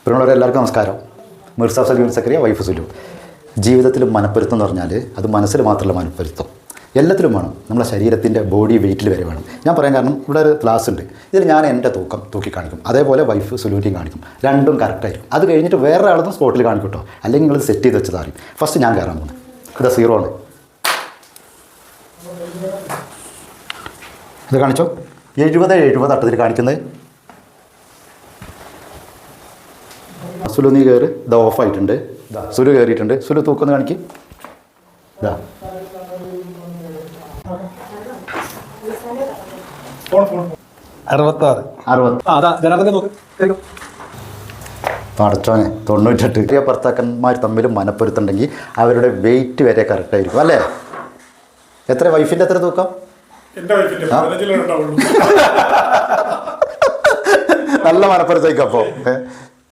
പ്രിയമുള്ളവരെ എല്ലാവർക്കും നമസ്കാരം. മിർസ സലീം സക്കരിയ, വൈഫ് സുലു. ജീവിതത്തിൽ മനപ്പൊരുത്തം എന്ന് പറഞ്ഞാൽ അത് മനസ്സിൽ മാത്രമല്ല മനപ്പൊരുത്തം, എല്ലാത്തിലും വേണം. നമ്മളെ ശരീരത്തിൻ്റെ ബോഡി വെയിറ്റിൽ വരെ വേണം. ഞാൻ പറയാൻ കാരണം ഇവിടെ ഒരു ക്ലാസ് ഉണ്ട്, ഇതിൽ ഞാൻ എൻ്റെ തൂക്കം തൂക്കി കാണിക്കും, അതേപോലെ വൈഫ് സുലൂറ്റിയും കാണിക്കും. രണ്ടും കറക്റ്റായിരിക്കും. അത് കഴിഞ്ഞിട്ട് വേറെ ആളതും സ്പോട്ടിൽ കാണിക്കും കേട്ടോ, അല്ലെങ്കിൽ നിങ്ങൾ സെറ്റ് ചെയ്ത് വെച്ചത് അറിയും. ഫസ്റ്റ് ഞാൻ കയറാൻ പോകുന്നത് ഇത് 0 ആണ്. ഇത് കാണിച്ചോ, 70 അട്ടത്തിൽ കാണിക്കുന്നത്. സുലു നീ കയറി, ഇത് ഓഫായിട്ടുണ്ട്. സുലു കയറിയിട്ടുണ്ട്. സുലു തൂക്കൊന്ന് കാണിക്കും. ഇതാ 66. പടച്ചോനെ 98. ഭർത്താക്കന്മാർ തമ്മിൽ മനപ്പൊരുത്തുണ്ടെങ്കിൽ അവരുടെ വെയിറ്റ് വരെ കറക്റ്റായിരിക്കും അല്ലേ? എത്ര വൈഫിൻ്റെ എത്ര തൂക്കം? നല്ല മനപ്പൊരുത്തായിരിക്കും. അപ്പോൾ